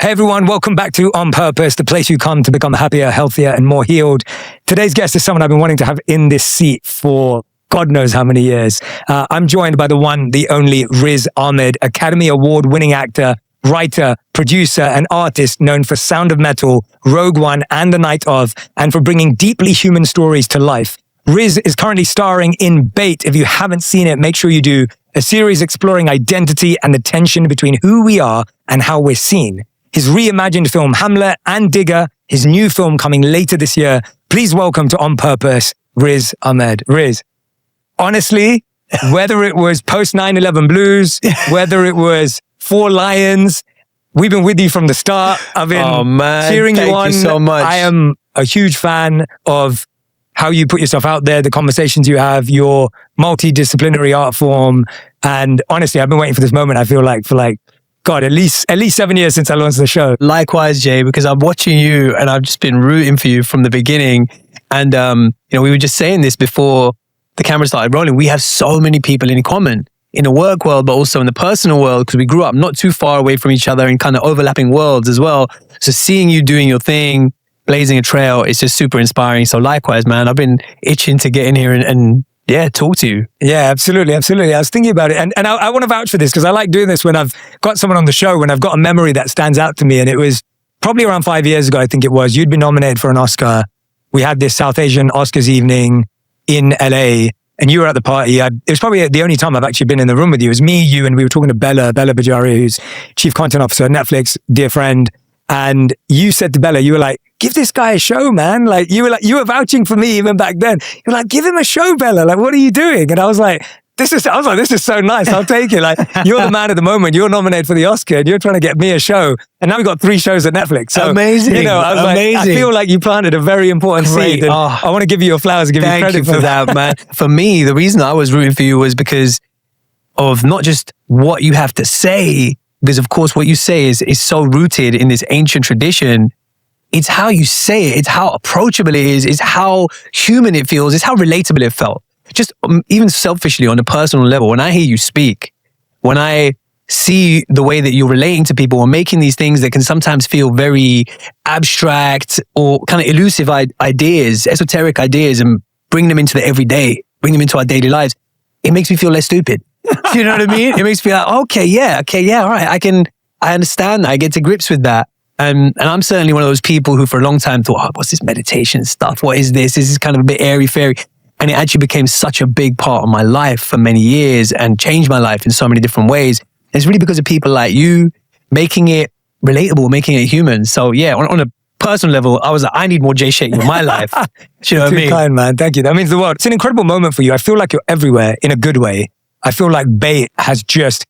Hey everyone, welcome back to On Purpose, the place you come to become happier, healthier, and more healed. Today's guest is someone I've been wanting to have in this seat for God knows how many years. I'm joined by the one, the only Riz Ahmed, Academy Award-winning actor, writer, producer, and artist known for Sound of Metal, Rogue One, and The Night Of, and for bringing deeply human stories to life. Riz is currently starring in Bait. If you haven't seen it, make sure you do. A series exploring identity and the tension between who we are and how we're seen. His reimagined film Hamlet and Digger, his new film coming later this year. Please welcome to On Purpose, Riz Ahmed. Riz, honestly, whether it was post 9/11 blues, whether it was Four Lions, we've been with you from the start. I've been cheering you on. Thank you so much. I am a huge fan of how you put yourself out there, the conversations you have, your multidisciplinary art form. And honestly, I've been waiting for this moment, I feel like, for God, at least 7 years since I launched the show. Likewise, Jay, because I'm watching you and I've just been rooting for you from the beginning. And, we were just saying this before the camera started rolling. We have so many people in common in the work world, but also in the personal world, because we grew up not too far away from each other in kind of overlapping worlds as well. So seeing you doing your thing, blazing a trail, it's just super inspiring. So likewise, man, I've been itching to get in here and talk to you. Yeah, absolutely. I was thinking about it. And I want to vouch for this because I like doing this when I've got someone on the show, when I've got a memory that stands out to me. And it was probably around 5 years ago, I think it was. You'd been nominated for an Oscar. We had this South Asian Oscars evening in LA and you were at the party. It was probably the only time I've actually been in the room with you. It was me, you, and we were talking to Bella Bajari, who's Chief Content Officer at Netflix, dear friend. And you said to Bella, you were like, give this guy a show, man. You were vouching for me even back then. You were like, give him a show, Bella. What are you doing? And I was like, this is so nice. I'll take it. You're the man at the moment. You're nominated for the Oscar and you're trying to get me a show. And now we've got 3 shows at Netflix. So, amazing. I feel like you planted a very important seed. And I want to give you your flowers and give you credit for that, man. For me, the reason I was rooting for you was because of not just what you have to say, because of course what you say is so rooted in this ancient tradition. It's how you say it. It's how approachable it is. It's how human it feels. It's how relatable it felt. Just even selfishly on a personal level, when I hear you speak, when I see the way that you're relating to people or making these things that can sometimes feel very abstract or kind of elusive ideas, esoteric ideas, and bring them into the everyday, bring them into our daily lives, it makes me feel less stupid. You know what I mean? It makes me like, okay, all right. I understand that. I get to grips with that. And I'm certainly one of those people who for a long time thought, what's this meditation stuff? What is this? This is kind of a bit airy-fairy. And it actually became such a big part of my life for many years and changed my life in so many different ways. And it's really because of people like you making it relatable, making it human. So yeah, on a personal level, I was like, I need more Jay Shetty in my life. Do you know what I mean? Too kind, man. Thank you. That means the world. It's an incredible moment for you. I feel like you're everywhere in a good way. I feel like Bait has just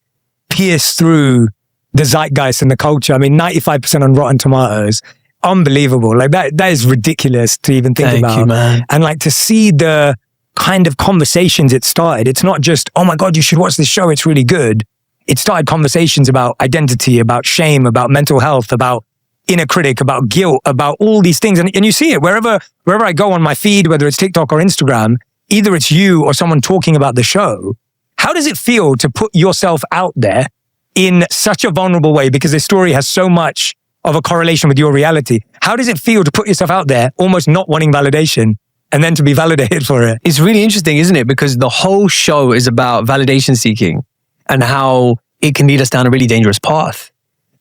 pierced through the zeitgeist and the culture. I mean, 95% on Rotten Tomatoes. Unbelievable. That is ridiculous to even think about. Thank you, man. And to see the kind of conversations it started. It's not just, oh my God, you should watch this show. It's really good. It started conversations about identity, about shame, about mental health, about inner critic, about guilt, about all these things. And you see it wherever I go on my feed, whether it's TikTok or Instagram, either it's you or someone talking about the show. How does it feel to put yourself out there in such a vulnerable way? Because this story has so much of a correlation with your reality. How does it feel to put yourself out there, almost not wanting validation, and then to be validated for it? It's really interesting, isn't it? Because the whole show is about validation seeking and how it can lead us down a really dangerous path.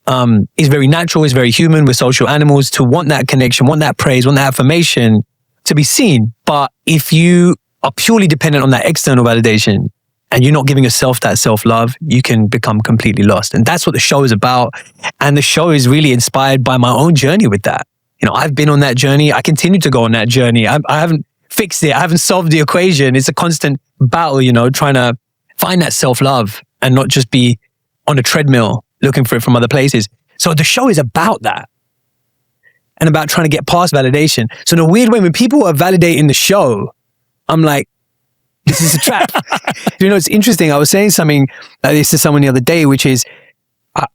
It's very natural, it's very human. We're social animals to want that connection, want that praise, want that affirmation to be seen. But if you are purely dependent on that external validation, and you're not giving yourself that self-love, you can become completely lost. And that's what the show is about. And the show is really inspired by my own journey with that. I've been on that journey. I continue to go on that journey. I haven't fixed it. I haven't solved the equation. It's a constant battle, trying to find that self-love and not just be on a treadmill looking for it from other places. So the show is about that and about trying to get past validation. So in a weird way, when people are validating the show, I'm like, this is a trap. It's interesting. I was saying something like this to someone the other day, which is,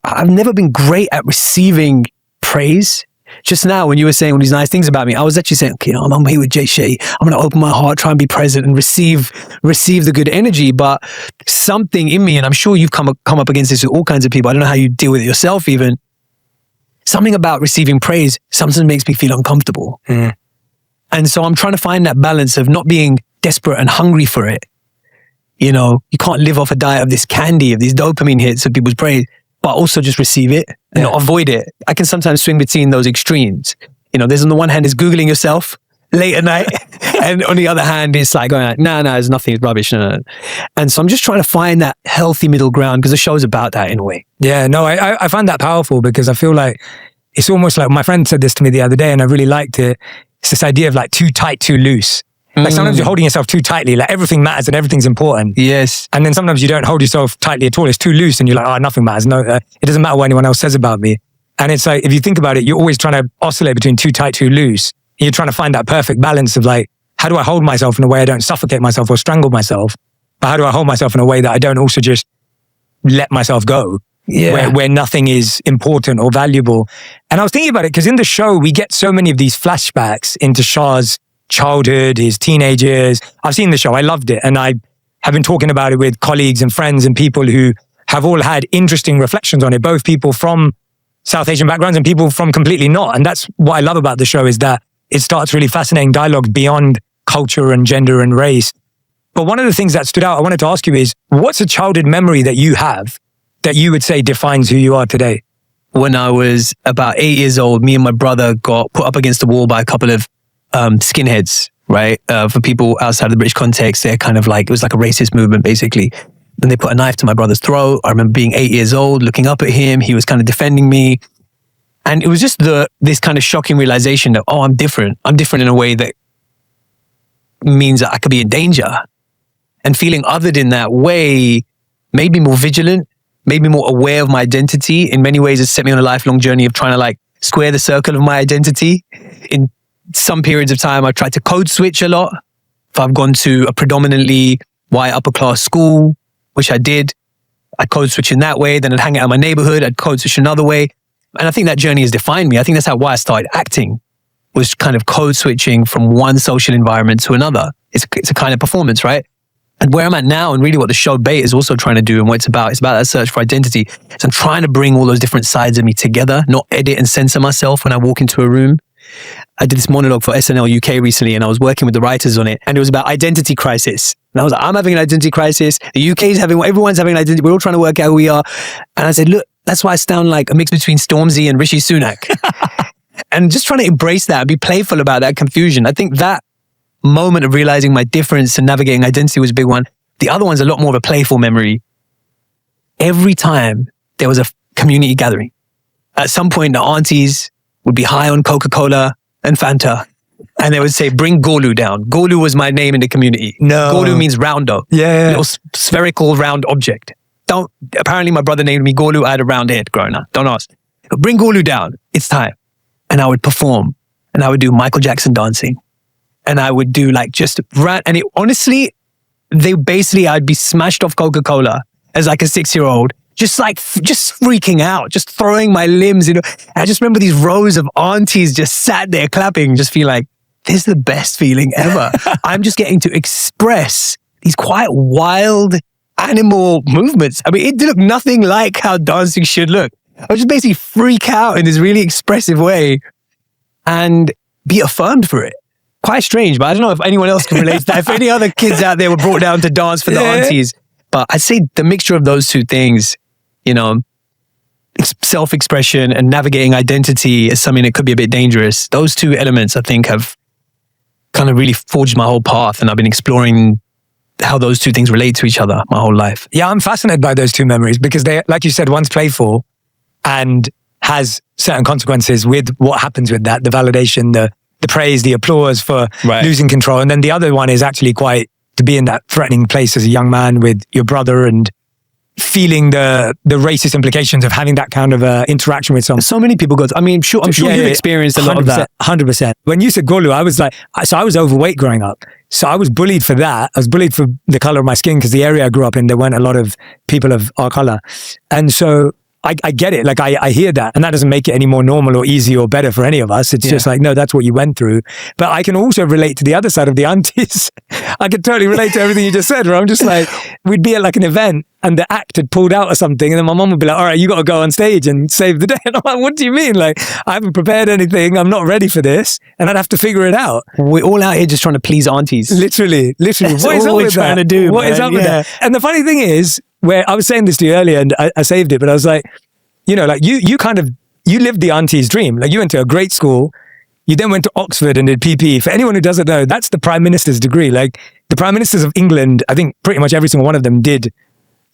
I've never been great at receiving praise. Just now, when you were saying all these nice things about me, I was actually saying, okay, I'm here with Jay Shetty. I'm going to open my heart, try and be present and receive the good energy. But something in me, and I'm sure you've come up against this with all kinds of people. I don't know how you deal with it yourself even. something about receiving praise sometimes makes me feel uncomfortable. And so I'm trying to find that balance of not being desperate and hungry for it. You know, you can't live off a diet of this candy, of these dopamine hits of people's praise, but also just receive it and not avoid it. I can sometimes swing between those extremes. You know, there's on the one hand is Googling yourself late at night. And on the other hand, it's like going, no, it's nothing, it's rubbish. No. And so I'm just trying to find that healthy middle ground because the show's about that in a way. Yeah, no, I find that powerful because I feel like it's almost like my friend said this to me the other day and I really liked it. It's this idea of like too tight, too loose. Like sometimes you're holding yourself too tightly, like everything matters and everything's important. Yes. And then sometimes you don't hold yourself tightly at all. It's too loose and you're like, oh, nothing matters. No, it doesn't matter what anyone else says about me. And it's like, if you think about it, you're always trying to oscillate between too tight, too loose. And you're trying to find that perfect balance of like, how do I hold myself in a way I don't suffocate myself or strangle myself? But how do I hold myself in a way that I don't also just let myself go? Where nothing is important or valuable. And I was thinking about it because in the show, we get so many of these flashbacks into Shah's childhood, his teenage years. I've seen the show. I loved it. And I have been talking about it with colleagues and friends and people who have all had interesting reflections on it, both people from South Asian backgrounds and people from completely not. And that's what I love about the show is that it starts really fascinating dialogue beyond culture and gender and race. But one of the things that stood out, I wanted to ask you is, what's a childhood memory that you have that you would say defines who you are today? When I was about 8 years old, me and my brother got put up against the wall by a couple of skinheads, right? For people outside of the British context, they're kind of like, it was like a racist movement, basically. And they put a knife to my brother's throat. I remember being 8 years old, looking up at him. He was kind of defending me. And it was just this kind of shocking realization that, oh, I'm different. I'm different in a way that means that I could be in danger. And feeling othered in that way made me more vigilant, made me more aware of my identity. In many ways, it set me on a lifelong journey of trying to like square the circle of my identity. In some periods of time, I tried to code switch a lot. If I've gone to a predominantly white upper class school, which I did, I'd code switch in that way. Then I'd hang out in my neighborhood, I'd code switch another way. And I think that journey has defined me. I think that's why I started acting, was kind of code switching from one social environment to another. It's a kind of performance, right? And where I'm at now, and really what the show Bait is also trying to do and what it's about that search for identity. So I'm trying to bring all those different sides of me together, not edit and censor myself when I walk into a room. I did this monologue for SNL UK recently and I was working with the writers on it and it was about identity crisis. And I was like, I'm having an identity crisis. The UK is everyone's having an identity. We're all trying to work out who we are. And I said, look, that's why I sound like a mix between Stormzy and Rishi Sunak. And just trying to embrace that and be playful about that confusion. I think that moment of realizing my difference and navigating identity was a big one. The other one's a lot more of a playful memory. Every time there was a community gathering, at some point the aunties would be high on Coca-Cola and Fanta. And they would say, bring Golu down. Golu was my name in the community. No. Golu means roundo. Yeah. Little spherical round object. Apparently my brother named me Golu. I had a round head growing up. Don't ask. Bring Golu down. It's time. And I would perform. And I would do Michael Jackson dancing. And I would do like just rant. And it honestly, I'd be smashed off Coca-Cola as like a 6-year-old. Just freaking out, just throwing my limbs, you know. I just remember these rows of aunties just sat there clapping, just feel like, this is the best feeling ever. I'm just getting to express these quite wild animal movements. I mean, it looked nothing like how dancing should look. I would just basically freak out in this really expressive way and be affirmed for it. Quite strange, but I don't know if anyone else can relate to that. If any other kids out there were brought down to dance for the aunties. But I'd say the mixture of those two things, you know, self-expression and navigating identity is something that could be a bit dangerous. Those two elements, I think, have kind of really forged my whole path. And I've been exploring how those two things relate to each other my whole life. Yeah, I'm fascinated by those two memories because they, like you said, one's playful and has certain consequences with what happens with that, the validation, the praise, the applause for losing control. And then the other one is actually quite to be in that threatening place as a young man with your brother and feeling the racist implications of having that kind of interaction with someone. So many people go, I'm sure you've experienced a lot of that. 100%. When you said Golu, I was like, so I was overweight growing up. So I was bullied for that. I was bullied for the color of my skin because the area I grew up in, there weren't a lot of people of our color. And so I get it. Like I hear that, and that doesn't make it any more normal or easy or better for any of us. It's just like, no, that's what you went through. But I can also relate to the other side of the aunties. I can totally relate to everything you just said, where I'm just like, we'd be at like an event and the act had pulled out or something, and then my mom would be like, all right, you got to go on stage and save the day. And I'm like, what do you mean? Like, I haven't prepared anything. I'm not ready for this. And I'd have to figure it out. We're all out here just trying to please aunties. Literally. That's What is all up we're with trying that? to do, What man. is up with that? And the funny thing is, where I was saying this to you earlier and I saved it, but I was like, you know, like you lived the auntie's dream. Like you went to a great school. You then went to Oxford and did PPE. For anyone who doesn't know, that's the Prime Minister's degree. Like the Prime Ministers of England, I think pretty much every single one of them did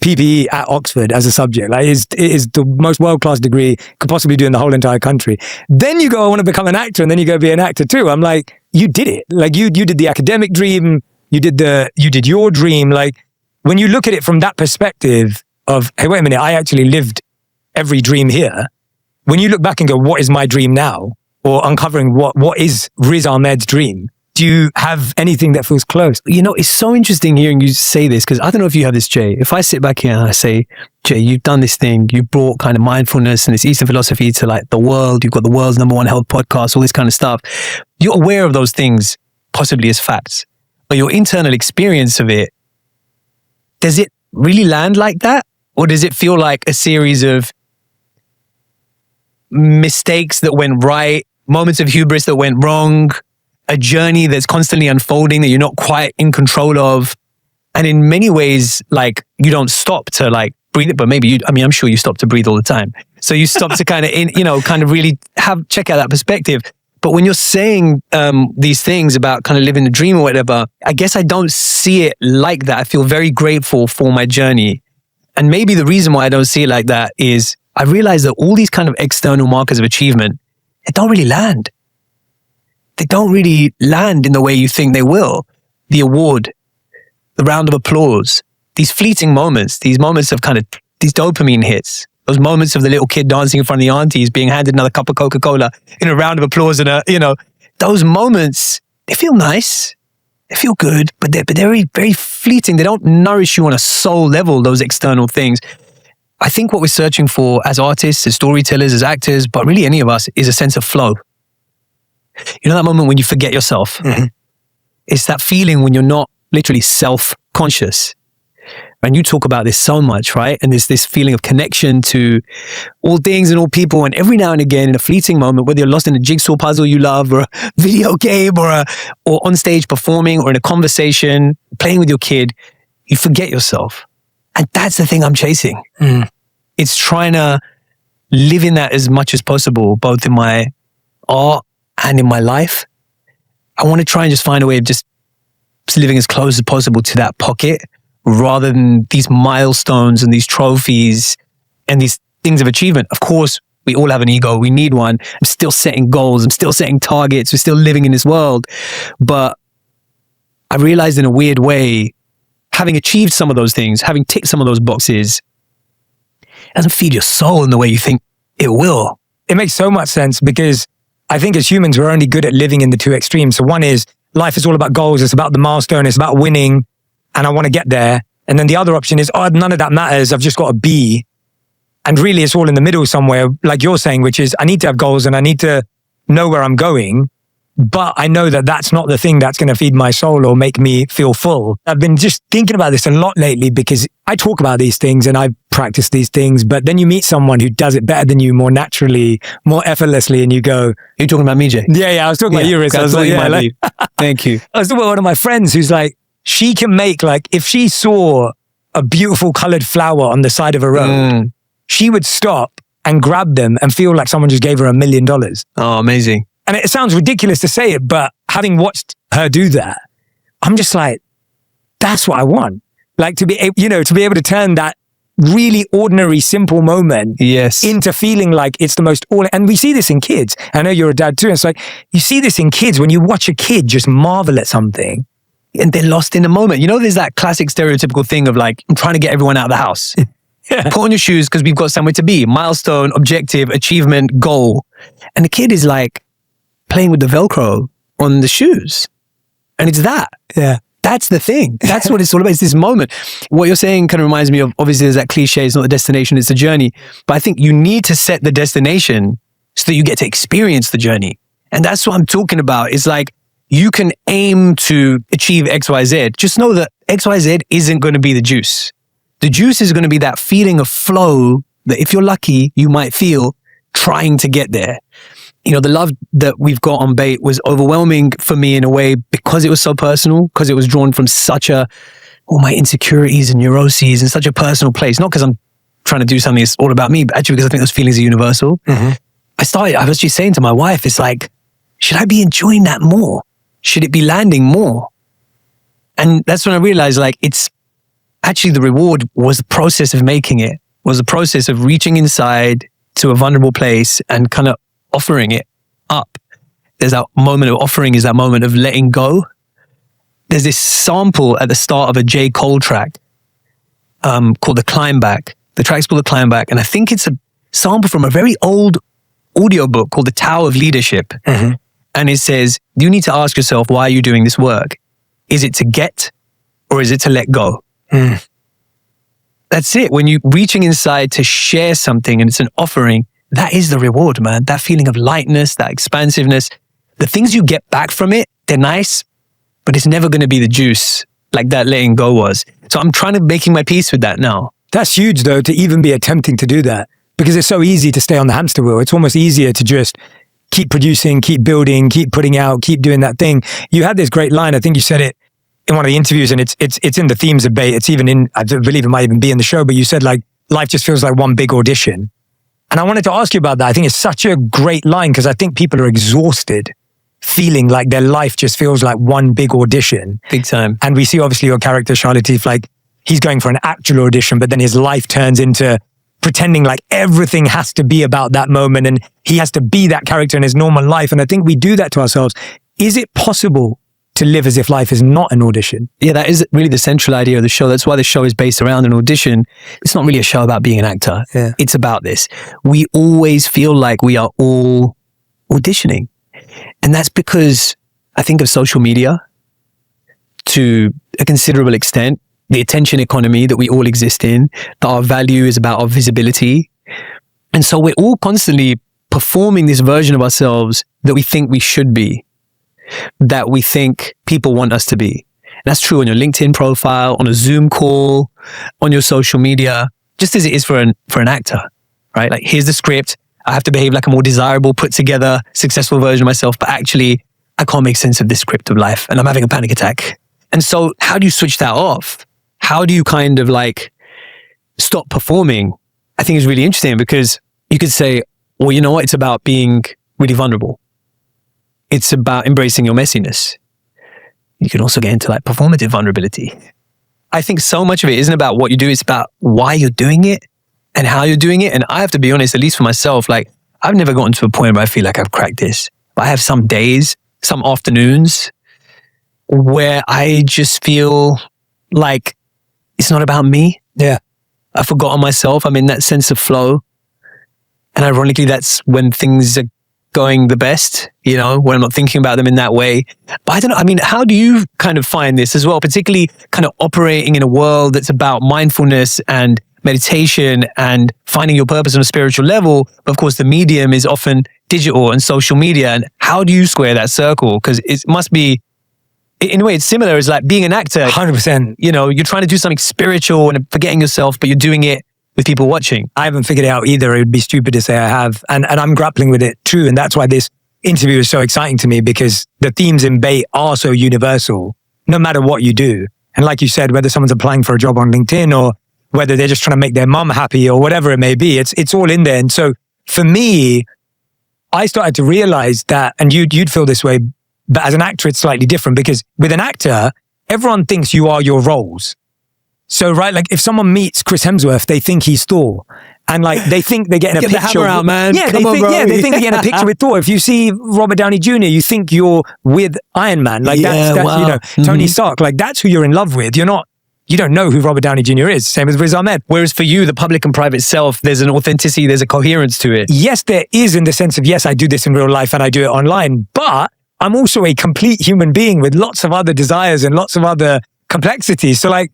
PPE at Oxford as a subject. Like it is the most world-class degree could possibly do in the whole entire country. Then you go, I want to become an actor, and then you go be an actor too. I'm like, you did it. Like you did the academic dream. You did your dream. Like when you look at it from that perspective of, hey, wait a minute, I actually lived every dream here. When you look back and go, what is my dream now? Or uncovering what is Riz Ahmed's dream? Do you have anything that feels close? You know, it's so interesting hearing you say this, because I don't know if you have this, Jay. If I sit back here and I say, Jay, you've done this thing, you brought kind of mindfulness and this Eastern philosophy to like the world, you've got the world's #1 health podcast, all this kind of stuff. You're aware of those things possibly as facts, but your internal experience of it, does it really land like that? Or does it feel like a series of mistakes that went right, moments of hubris that went wrong, a journey that's constantly unfolding that you're not quite in control of? And in many ways, like you don't stop to like breathe it, but maybe I'm sure you stop to breathe all the time. So you stop to kind of really check out that perspective. But when you're saying these things about kind of living the dream or whatever, I guess I don't see it like that. I feel very grateful for my journey. And maybe the reason why I don't see it like that is I realize that all these kind of external markers of achievement, they don't really land. They don't really land in the way you think they will. The award, the round of applause, these fleeting moments, these moments of kind of these dopamine hits, those moments of the little kid dancing in front of the aunties, being handed another cup of Coca-Cola in a round of applause, and those moments, they feel nice, they feel good, but they're very, very fleeting. They don't nourish you on a soul level, those external things. I think what we're searching for as artists, as storytellers, as actors, but really any of us, is a sense of flow. You know that moment when you forget yourself? Mm-hmm. It's that feeling when you're not literally self-conscious. And you talk about this so much, right? And there's this feeling of connection to all things and all people. And every now and again, in a fleeting moment, whether you're lost in a jigsaw puzzle you love, or a video game, or on stage performing, or in a conversation, playing with your kid, you forget yourself. And that's the thing I'm chasing. Mm. It's trying to live in that as much as possible, both in my art and in my life. I want to try and just find a way of just living as close as possible to that pocket, rather than these milestones and these trophies and these things of achievement. Of course, we all have an ego. We need one. I'm still setting goals. I'm still setting targets. We're still living in this world. But I realized in a weird way, having achieved some of those things, having ticked some of those boxes, doesn't feed your soul in the way you think it will. It makes so much sense, because I think as humans, we're only good at living in the two extremes. So one is life is all about goals. It's about the milestone. It's about winning. And I want to get there. And then the other option is, none of that matters. I've just got to be. And really it's all in the middle somewhere, like you're saying, which is I need to have goals and I need to know where I'm going. But I know that that's not the thing that's going to feed my soul or make me feel full. I've been just thinking about this a lot lately, because I talk about these things and I practice these things, but then you meet someone who does it better than you, more naturally, more effortlessly, and you go, you're talking about me, Jay? Yeah, I was talking about you, Riz. I was like, thank you. I was talking about one of my friends who's like, she can make, like, if she saw a beautiful colored flower on the side of a road, she would stop and grab them and feel like someone just gave her $1 million. Oh, amazing. And it sounds ridiculous to say it, but having watched her do that, I'm just like, that's what I want. Like to be able to turn that really ordinary, simple moment into feeling like it's the most and we see this in kids. I know you're a dad too. It's like, you see this in kids when you watch a kid just marvel at something. And they're lost in the moment. You know, there's that classic stereotypical thing of like, I'm trying to get everyone out of the house. Put on your shoes because we've got somewhere to be. Milestone, objective, achievement, goal. And the kid is like playing with the Velcro on the shoes. And it's that. Yeah. That's the thing. That's what it's all about. It's this moment. What you're saying kind of reminds me of, obviously there's that cliche, it's not the destination, it's the journey. But I think you need to set the destination so that you get to experience the journey. And that's what I'm talking about. It's like, you can aim to achieve XYZ. Just know that XYZ isn't going to be the juice. The juice is going to be that feeling of flow that if you're lucky, you might feel trying to get there. You know, the love that we've got on Bait was overwhelming for me in a way because it was so personal, because it was drawn from all my insecurities and neuroses in such a personal place. Not because I'm trying to do something that's all about me, but actually because I think those feelings are universal. Mm-hmm. I was just saying to my wife, it's like, should I be enjoying that more? Should it be landing more? And that's when I realized, like, it's actually the reward was the process of making it, was the process of reaching inside to a vulnerable place and kind of offering it up. There's that moment of offering, is that moment of letting go. There's this sample at the start of a J. Cole track called The Climb Back. The track's called The Climb Back, and I think it's a sample from a very old audiobook called The Tao of Leadership. Mm-hmm. And it says, you need to ask yourself, why are you doing this work? Is it to get or is it to let go? Mm. That's it. When you're reaching inside to share something and it's an offering, that is the reward, man. That feeling of lightness, that expansiveness, the things you get back from it, they're nice, but it's never going to be the juice like that letting go was. So I'm trying to making my peace with that now. That's huge though, to even be attempting to do that, because it's so easy to stay on the hamster wheel. It's almost easier to just keep producing, keep building, keep putting out, keep doing that thing. You had this great line. I think you said it in one of the interviews, and it's in the themes of Bait. It's even in, I believe it might even be in the show, but you said like, life just feels like one big audition. And I wanted to ask you about that. I think it's such a great line because I think people are exhausted feeling like their life just feels like one big audition. Big time. And we see obviously your character, Charlie Teef, like he's going for an actual audition, but then his life turns into pretending like everything has to be about that moment and he has to be that character in his normal life. And I think we do that to ourselves. Is it possible to live as if life is not an audition? Yeah, that is really the central idea of the show. That's why the show is based around an audition. It's not really a show about being an actor. Yeah. It's about this. We always feel like we are all auditioning. And that's because I think of social media to a considerable extent, the attention economy that we all exist in, that our value is about our visibility. And so we're all constantly performing this version of ourselves that we think we should be, that we think people want us to be. And that's true on your LinkedIn profile, on a Zoom call, on your social media, just as it is for an actor, right? Like, here's the script. I have to behave like a more desirable, put together, successful version of myself, but actually I can't make sense of this script of life and I'm having a panic attack. And so how do you switch that off? How do you kind of like stop performing? I think it's really interesting because you could say, well, you know what? It's about being really vulnerable. It's about embracing your messiness. You can also get into like performative vulnerability. I think so much of it isn't about what you do. It's about why you're doing it and how you're doing it. And I have to be honest, at least for myself, like I've never gotten to a point where I feel like I've cracked this. But I have some days, some afternoons where I just feel like it's not about me. Yeah. I've forgotten myself. I'm in that sense of flow. And ironically, that's when things are going the best, you know, when I'm not thinking about them in that way. But I don't know. I mean, how do you kind of find this as well, particularly kind of operating in a world that's about mindfulness and meditation and finding your purpose on a spiritual level? But of course, the medium is often digital and social media. And how do you square that circle? Because it must be, in a way, it's similar. It's like being an actor. 100%. You know, you're trying to do something spiritual and forgetting yourself, but you're doing it with people watching. I haven't figured it out either. It would be stupid to say I have. And I'm grappling with it too. And that's why this interview is so exciting to me, because the themes in Bait are so universal, no matter what you do. And like you said, whether someone's applying for a job on LinkedIn or whether they're just trying to make their mum happy or whatever it may be, it's all in there. And so for me, I started to realize that, and you'd feel this way, but as an actor, it's slightly different, because with an actor, everyone thinks you are your roles. So, right, like if someone meets Chris Hemsworth, they think he's Thor. And like, they think they're getting a picture. Get the hammer out, man. Yeah, they think they're getting a picture with Thor. If you see Robert Downey Jr., you think you're with Iron Man. Like that's wow. you know, Tony Stark. Like that's who you're in love with. You don't know who Robert Downey Jr. is. Same as Riz Ahmed. Whereas for you, the public and private self, there's an authenticity, there's a coherence to it. Yes, there is, in the sense of, yes, I do this in real life and I do it online, but I'm also a complete human being with lots of other desires and lots of other complexities. So like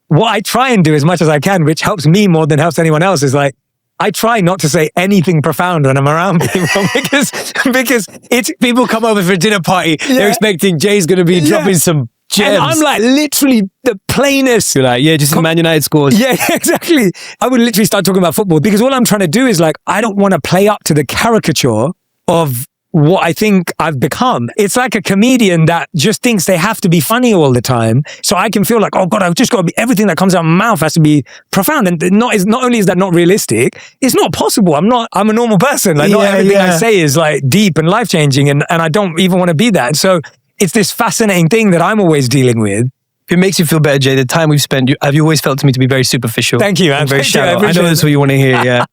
what I try and do as much as I can, which helps me more than helps anyone else, is like, I try not to say anything profound when I'm around people because it's People come over for a dinner party. They're expecting Jay's going to be dropping some gems. And I'm like literally the plainest. You're like, just Man United scores. Yeah, exactly. I would literally start talking about football because all I'm trying to do is like, I don't want to play up to the caricature of what I think I've become. It's like a comedian that just thinks they have to be funny all the time. So I can feel like, oh God, I've just got to be, everything that comes out of my mouth has to be profound. And not only is that not realistic, it's not possible. I'm a normal person. Like not everything I say is like deep and life-changing. And I don't even want to be that. So it's this fascinating thing that I'm always dealing with. If it makes you feel better, Jay, the time we've spent, have you always felt to me to be very superficial? Thank you, man. Very shallow. I know that's what you want to hear, yeah.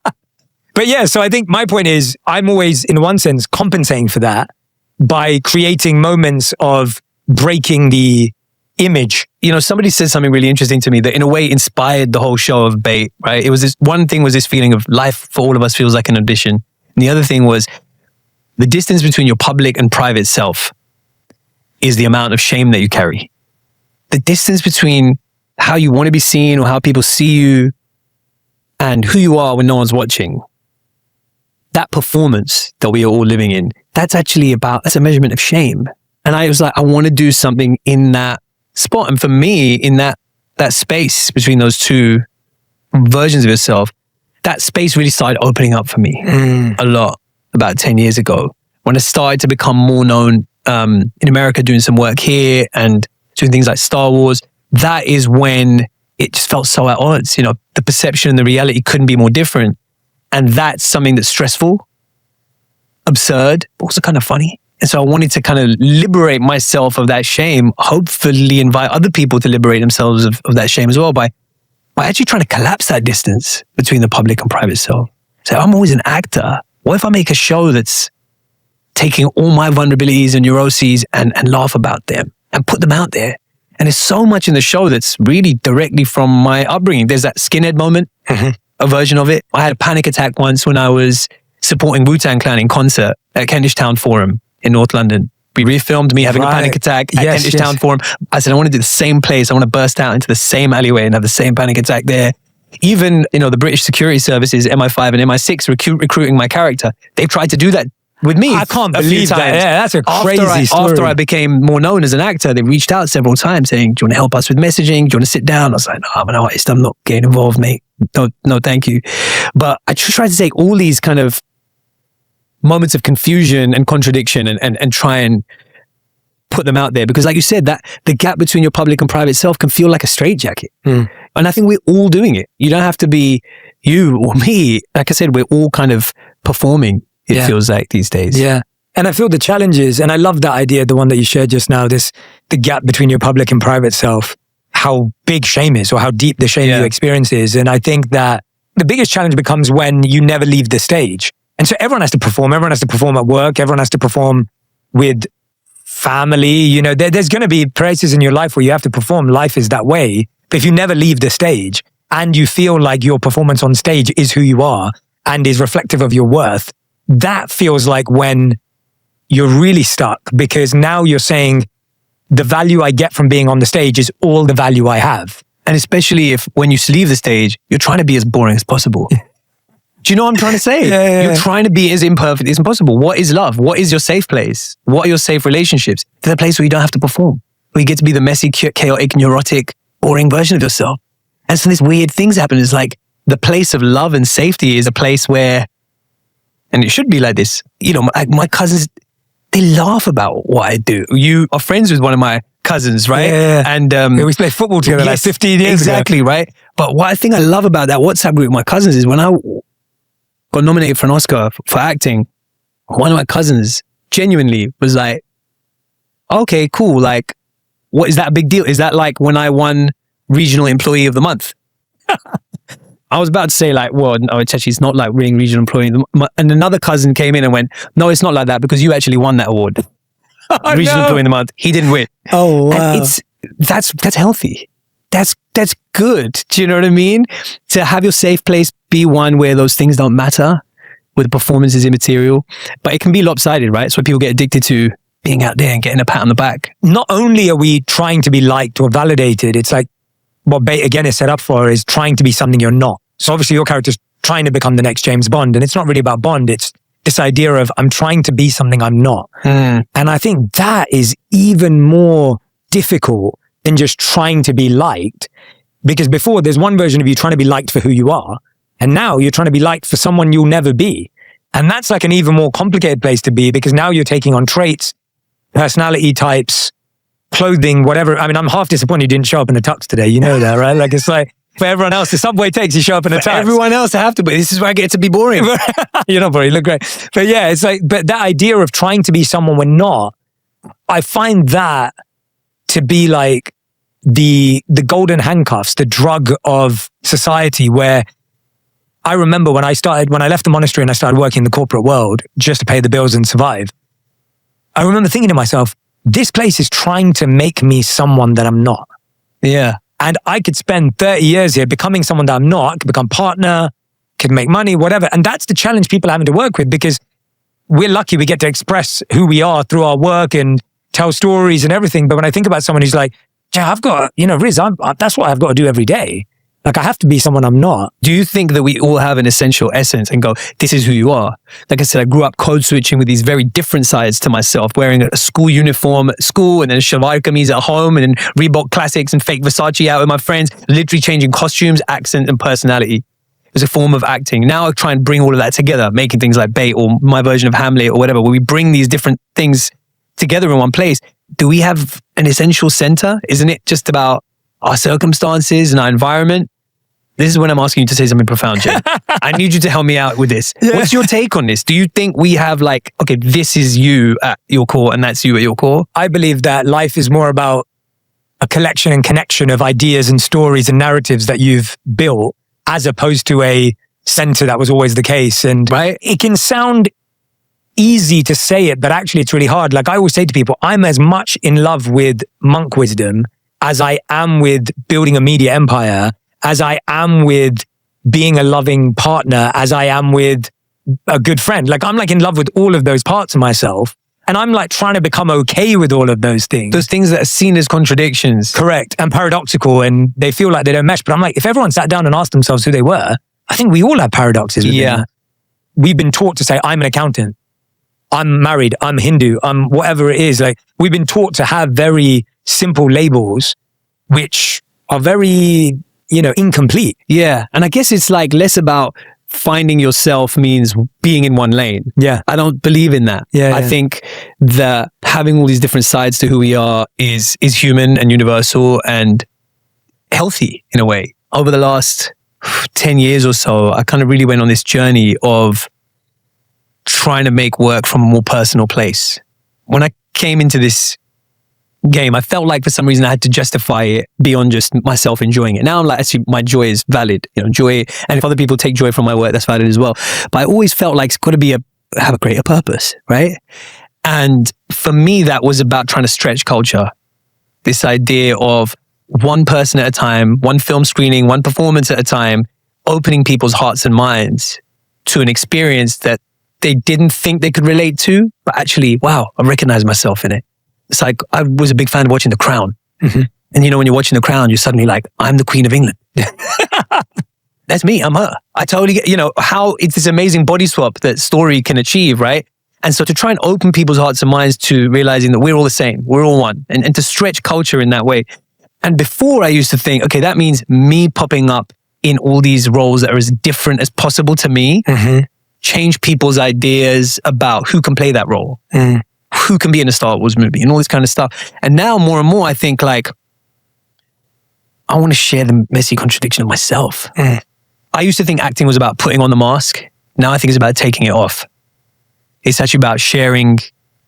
But yeah, so I think my point is I'm always, in one sense, compensating for that by creating moments of breaking the image. You know, somebody said something really interesting to me that in a way inspired the whole show of Bait, right? It was this one thing was this feeling of life for all of us feels like an audition. And the other thing was the distance between your public and private self is the amount of shame that you carry. The distance between how you want to be seen or how people see you and who you are when no one's watching. That performance that we are all living in, that's a measurement of shame. And I was like, I want to do something in that spot. And for me, in that space between those two versions of yourself, that space really started opening up for me a lot about 10 years ago. When I started to become more known in America, doing some work here and doing things like Star Wars, that is when it just felt so at odds. You know, the perception and the reality couldn't be more different. And that's something that's stressful, absurd, but also kind of funny. And so I wanted to kind of liberate myself of that shame, hopefully invite other people to liberate themselves of that shame as well by actually trying to collapse that distance between the public and private self. So I'm always an actor. What if I make a show that's taking all my vulnerabilities and neuroses and laugh about them and put them out there? And there's so much in the show that's really directly from my upbringing. There's that skinhead moment. A version of it. I had a panic attack once when I was supporting Wu-Tang Clan in concert at Kentish Town Forum in North London. We refilmed me having a panic attack at Kentish Town Forum. I said, I want to do the same place. I want to burst out into the same alleyway and have the same panic attack there. Even, the British security services, MI5 and MI6 recruiting my character. They've tried to do that with me. I can't believe that. Yeah, that's a crazy story. After I became more known as an actor, they reached out several times saying, do you want to help us with messaging? Do you want to sit down? I was like, no, I'm an artist. I'm not getting involved, mate. No, thank you. But I just tried to take all these kind of moments of confusion and contradiction and try and put them out there. Because like you said, that the gap between your public and private self can feel like a straitjacket. And I think we're all doing it. You don't have to be you or me. Like I said, we're all kind of performing. It feels like these days. Yeah. And I feel the challenges, and I love that idea, the one that you shared just now, the gap between your public and private self, how big shame is or how deep the shame you experience is. And I think that the biggest challenge becomes when you never leave the stage. And so everyone has to perform. Everyone has to perform at work. Everyone has to perform with family. There's going to be places in your life where you have to perform. Life is that way. But if you never leave the stage and you feel like your performance on stage is who you are and is reflective of your worth, that feels like when you're really stuck, because now you're saying the value I get from being on the stage is all the value I have. And especially if when you leave the stage, you're trying to be as boring as possible. Do you know what I'm trying to say? Yeah. You're trying to be as imperfect as possible. What is love? What is your safe place? What are your safe relationships? They're the place where you don't have to perform, where you get to be the messy, chaotic, neurotic, boring version of yourself. And so these weird things happen. It's like the place of love and safety is a place where, and it should be like this, my cousins, they laugh about what I do. You are friends with one of my cousins, right? Yeah. And we played football together like 15 years ago. Exactly, right? But what I think I love about that WhatsApp group with my cousins is when I got nominated for an Oscar for acting, one of my cousins genuinely was like, okay, cool. Like, what is that a big deal? Is that like when I won Regional Employee of the Month? I was about to say like, well, no, it's not like winning Regional Employee. And another cousin came in and went, no, it's not like that because you actually won that award. Regional Employee of the Month. He didn't win. Oh, wow. And that's healthy. That's good. Do you know what I mean? To have your safe place be one where those things don't matter, where the performance is immaterial, but it can be lopsided, right? It's what people get addicted to being out there and getting a pat on the back. Not only are we trying to be liked or validated, it's like what bait again is set up for is trying to be something you're not. So obviously your character's trying to become the next James Bond, and it's not really about Bond. It's this idea of I'm trying to be something I'm not. And I think that is even more difficult than just trying to be liked, because before there's one version of you trying to be liked for who you are, and now you're trying to be liked for someone you'll never be. And that's like an even more complicated place to be, because now you're taking on traits, personality types, clothing, whatever. I mean, I'm half disappointed you didn't show up in a tux today. You know that, right? Like, it's like, for everyone else, the subway takes you show up in a tux. Everyone else, I have to, but this is where I get to be boring. You're not boring, you look great. But yeah, it's like, but that idea of trying to be someone we're not, I find that to be like the golden handcuffs, the drug of society, where I remember when I left the monastery and I started working in the corporate world just to pay the bills and survive. I remember thinking to myself, this place is trying to make me someone that I'm not. Yeah. And I could spend 30 years here becoming someone that I'm not. I could become partner, could make money, whatever. And that's the challenge people are having to work with, because we're lucky we get to express who we are through our work and tell stories and everything. But when I think about someone who's like, yeah, I've got, Riz, that's what I've got to do every day. Like, I have to be someone I'm not. Do you think that we all have an essential essence and go, this is who you are? Like I said, I grew up code switching with these very different sides to myself, wearing a school uniform at school and then Shavai kameez at home and then Reebok classics and fake Versace out with my friends, literally changing costumes, accent and personality. It was a form of acting. Now I try and bring all of that together, making things like Bait or my version of Hamlet or whatever, where we bring these different things together in one place. Do we have an essential center? Isn't it just about our circumstances and our environment? This is when I'm asking you to say something profound, Jay. I need you to help me out with this. Yeah. What's your take on this? Do you think we have like, okay, this is you at your core and that's you at your core? I believe that life is more about a collection and connection of ideas and stories and narratives that you've built, as opposed to a center that was always the case. And right? It can sound easy to say it, but actually it's really hard. Like I always say to people, I'm as much in love with monk wisdom as I am with building a media empire, as I am with being a loving partner, as I am with a good friend. Like I'm like in love with all of those parts of myself. And I'm like trying to become okay with all of those things. Those things that are seen as contradictions. Correct. And paradoxical, and they feel like they don't mesh. But I'm like, if everyone sat down and asked themselves who they were, I think we all have paradoxes. Yeah. We've been taught to say, I'm an accountant, I'm married, I'm Hindu, I'm whatever it is. Like we've been taught to have very simple labels, which are very, incomplete. Yeah. And I guess it's like less about finding yourself means being in one lane. Yeah. I don't believe in that. Yeah. I think that having all these different sides to who we are is human and universal and healthy in a way. Over the last 10 years or so, I kind of really went on this journey of trying to make work from a more personal place. When I came into this game, I felt like for some reason I had to justify it beyond just myself enjoying it. Now I'm like, actually, my joy is valid. Joy, and if other people take joy from my work, that's valid as well. But I always felt like it's got to have a greater purpose, right? And for me, that was about trying to stretch culture. This idea of one person at a time, one film screening, one performance at a time, opening people's hearts and minds to an experience that they didn't think they could relate to, but actually, wow, I recognize myself in it. It's like, I was a big fan of watching The Crown. Mm-hmm. And when you're watching The Crown, you're suddenly like, I'm the Queen of England. That's me, I'm her. I totally get, how it's this amazing body swap that story can achieve, right? And so to try and open people's hearts and minds to realizing that we're all the same, we're all one, and to stretch culture in that way. And before I used to think, okay, that means me popping up in all these roles that are as different as possible to me, mm-hmm. change people's ideas about who can play that role. Mm. Who can be in a Star Wars movie and all this kind of stuff. And now more and more I think like, I want to share the messy contradiction of myself. Mm. I used to think acting was about putting on the mask. Now I think it's about taking it off. It's actually about sharing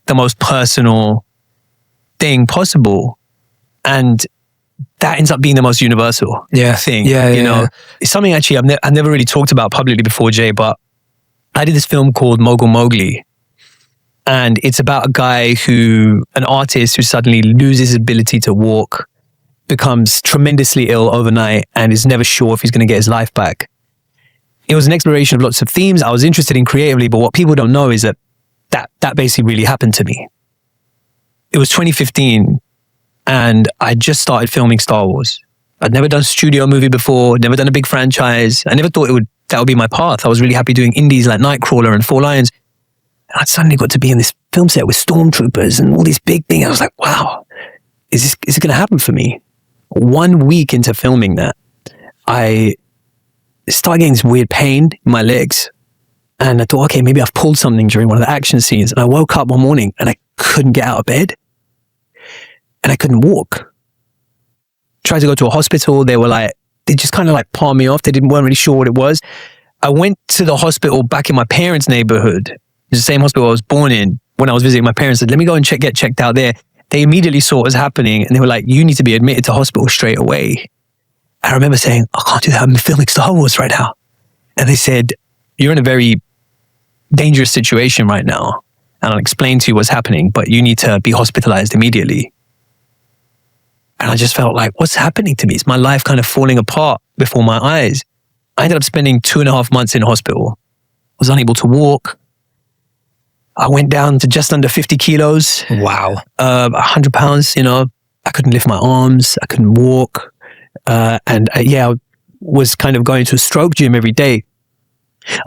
the most personal thing possible. And that ends up being the most universal thing. Yeah. It's something actually I've never really talked about publicly before, Jay, but I did this film called Mogul Mowgli. And it's about a guy an artist who suddenly loses his ability to walk, becomes tremendously ill overnight, and is never sure if he's going to get his life back. It was an exploration of lots of themes I was interested in creatively, but what people don't know is that basically really happened to me. it was 2015 and I just started filming Star Wars. I'd never done a studio movie before, never done a big that I never thought that would be my path. I was really happy doing indies like Nightcrawler and Four Lions. And I suddenly got to be in this film set with stormtroopers and all these big things. I was like, wow, is it going to happen for me? 1 week into filming that, I started getting this weird pain in my legs. And I thought, okay, maybe I've pulled something during one of the action scenes. And I woke up one morning and I couldn't get out of bed. And I couldn't walk. Tried to go to a hospital. They just kind of like palmed me off. Weren't really sure what it was. I went to the hospital back in my parents' neighborhood. It's the same hospital I was born in. When I was visiting my parents, I said, let me go and get checked out there. They immediately saw what was happening and they were like, you need to be admitted to hospital straight away. I remember saying, I can't do that. I'm filming Star Wars right now. And they said, you're in a very dangerous situation right now. And I'll explain to you what's happening, but you need to be hospitalized immediately. And I just felt like, what's happening to me? Is my life kind of falling apart before my eyes? I ended up spending 2.5 months in hospital. I was unable to walk. I went down to just under 50 kilos. Wow. 100 pounds, I couldn't lift my arms. I couldn't walk. I was kind of going to a stroke gym every day.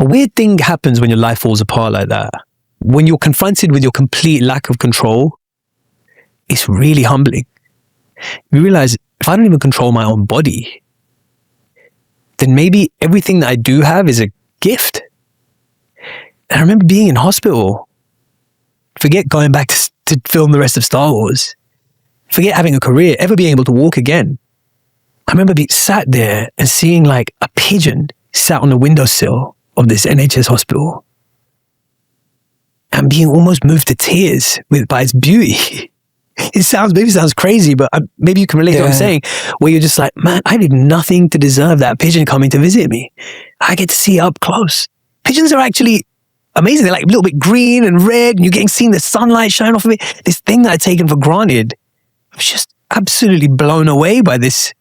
A weird thing happens when your life falls apart like that. When you're confronted with your complete lack of control, it's really humbling. You realize if I don't even control my own body, then maybe everything that I do have is a gift. And I remember being in hospital. Forget going back to film the rest of Star Wars. Forget having a career, ever being able to walk again. I remember being sat there and seeing like a pigeon sat on the windowsill of this NHS hospital and being almost moved to tears by its beauty. It sounds crazy, but maybe you can relate to what I'm saying, where you're just like, man, I did nothing to deserve that pigeon coming to visit me. I get to see it up close. Pigeons are actually amazing. They're like a little bit green and red, and you're seeing the sunlight shine off of it. This thing that I'd taken for granted, I was just absolutely blown away by this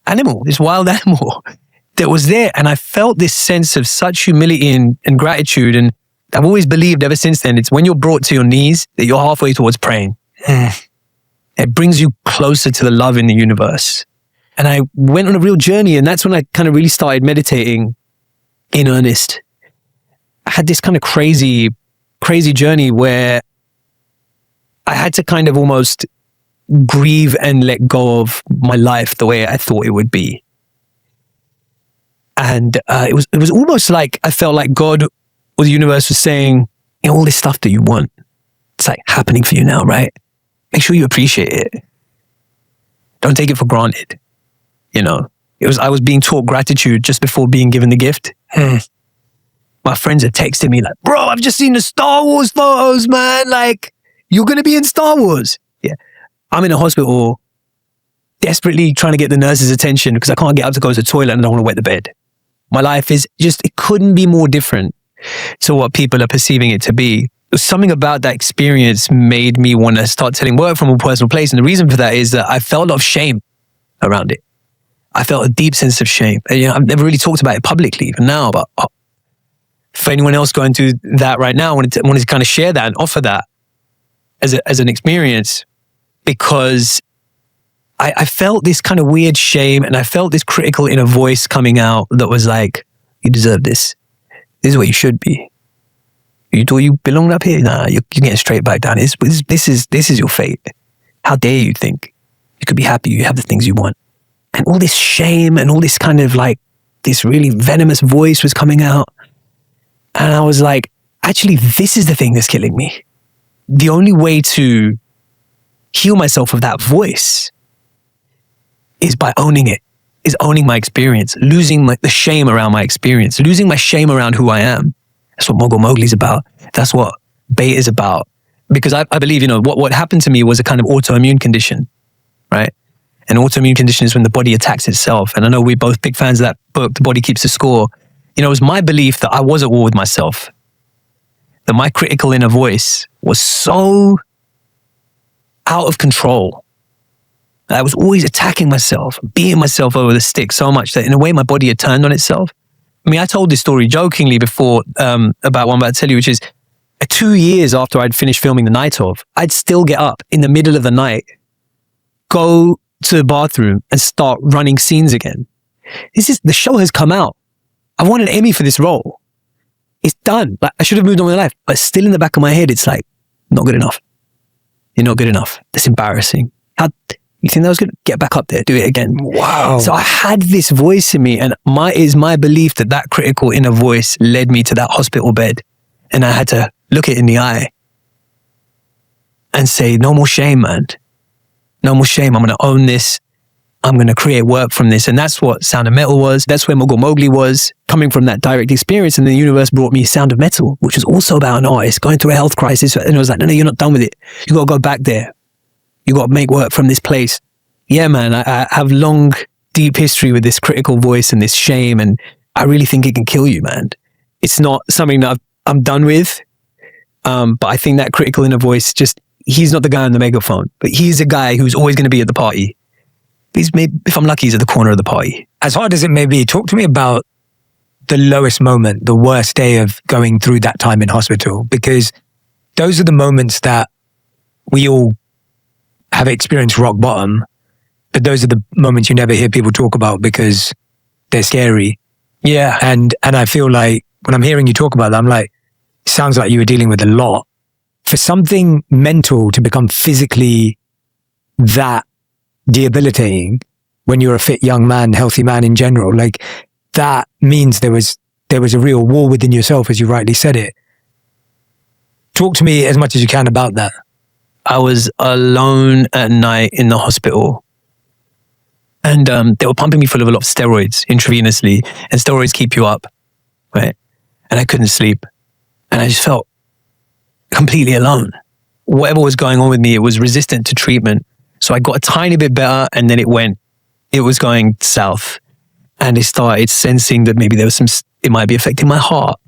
animal, this wild animal that was there. And I felt this sense of such humility and gratitude. And I've always believed ever since then, it's when you're brought to your knees that you're halfway towards praying. It brings you closer to the love in the universe. And I went on a real journey, and that's when I kind of really started meditating in earnest. I had this kind of crazy journey where I had to kind of almost grieve and let go of my life the way I thought it would be. And it was almost like I felt like God or the universe was saying, all this stuff that you want, it's like happening for you now, right? Make sure you appreciate it. Don't take it for granted. I was being taught gratitude just before being given the gift. My friends had texted me like, bro, I've just seen the Star Wars photos, man. Like, you're going to be in Star Wars. Yeah. I'm in a hospital desperately trying to get the nurse's attention because I can't get up to go to the toilet and I don't want to wet the bed. My life is just, it couldn't be more different to what people are perceiving it to be. Something about that experience made me want to start telling work from a personal place. And the reason for that is that I felt a lot of shame around it. I felt a deep sense of shame. And, I've never really talked about it publicly even now, but for anyone else going through that right now, I wanted to kind of share that and offer that as an experience, because I felt this kind of weird shame, and I felt this critical inner voice coming out that was like, you deserve this. This is what you should be. You thought you belonged up here? Nah, you're getting straight back down. This is your fate. How dare you think you could be happy, you have the things you want. And all this shame and all this kind of like, this really venomous voice was coming out. And I was like, actually, this is the thing that's killing me. The only way to heal myself of that voice is by owning it, is owning my experience, losing the shame around my experience, losing my shame around who I am. That's what Mogul Mowgli's about. That's what Bait is about. Because I believe, what happened to me was a kind of autoimmune condition, right? An autoimmune condition is when the body attacks itself. And I know we're both big fans of that book, The Body Keeps the Score. It was my belief that I was at war with myself, that my critical inner voice was so out of control. I was always attacking myself, beating myself over the stick so much that in a way my body had turned on itself. I mean, I told this story jokingly before about what I'm about to tell you, which is 2 years after I'd finished filming The Night Of, I'd still get up in the middle of the night, go to the bathroom and start running scenes again. The show has come out. I've won an Emmy for this role. It's done. Like, I should have moved on with my life, but still in the back of my head, it's like, not good enough. You're not good enough. That's embarrassing. How you think that was good? Get back up there. Do it again. Wow. So I had this voice in me, and it is my belief that critical inner voice led me to that hospital bed, and I had to look it in the eye and say, no more shame, man. No more shame. I'm going to own this. I'm going to create work from this. And that's what Sound of Metal was. That's where Mogul Mowgli was, coming from that direct experience. And the universe brought me Sound of Metal, which was also about an artist going through a health crisis. And I was like, no, you're not done with it. You got to go back there. You got to make work from this place. Yeah, man, I have long, deep history with this critical voice and this shame. And I really think it can kill you, man. It's not something that I'm done with. But I think that critical inner voice, he's not the guy on the megaphone, but he's a guy who's always going to be at the party. If I'm lucky, he's at the corner of the party. As hard as it may be, talk to me about the lowest moment, the worst day of going through that time in hospital, because those are the moments that we all have experienced rock bottom, but those are the moments you never hear people talk about because they're scary. Yeah. And I feel like when I'm hearing you talk about that, I'm like, it sounds like you were dealing with a lot. For something mental to become physically that debilitating when you're a fit young man, healthy man in general, like that means there was a real war within yourself, as you rightly said it. Talk to me as much as you can about that. I was alone at night in the hospital, and they were pumping me full of a lot of steroids intravenously, and steroids keep you up, right? And I couldn't sleep, and I just felt completely alone. Whatever was going on with me, it was resistant to treatment. So I got a tiny bit better, and then it was going south, and I started sensing that maybe it might be affecting my heart,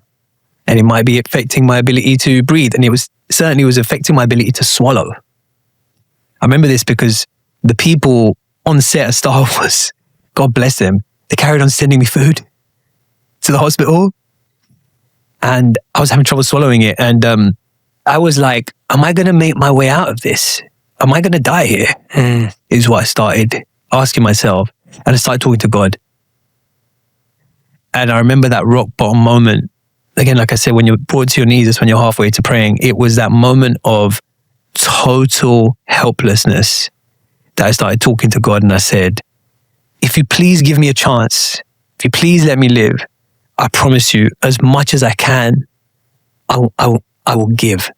and it might be affecting my ability to breathe, and it was affecting my ability to swallow. I remember this because the people on the set of Star Wars, God bless them, they carried on sending me food to the hospital, and I was having trouble swallowing it, and I was like, am I going to make my way out of this? Am I going to die here? Is what I started asking myself. And I started talking to God. And I remember that rock bottom moment. Again, like I said, when you're brought to your knees, it's when you're halfway to praying. It was that moment of total helplessness that I started talking to God, and I said, if you please give me a chance, if you please let me live, I promise you, as much as I can, I will give.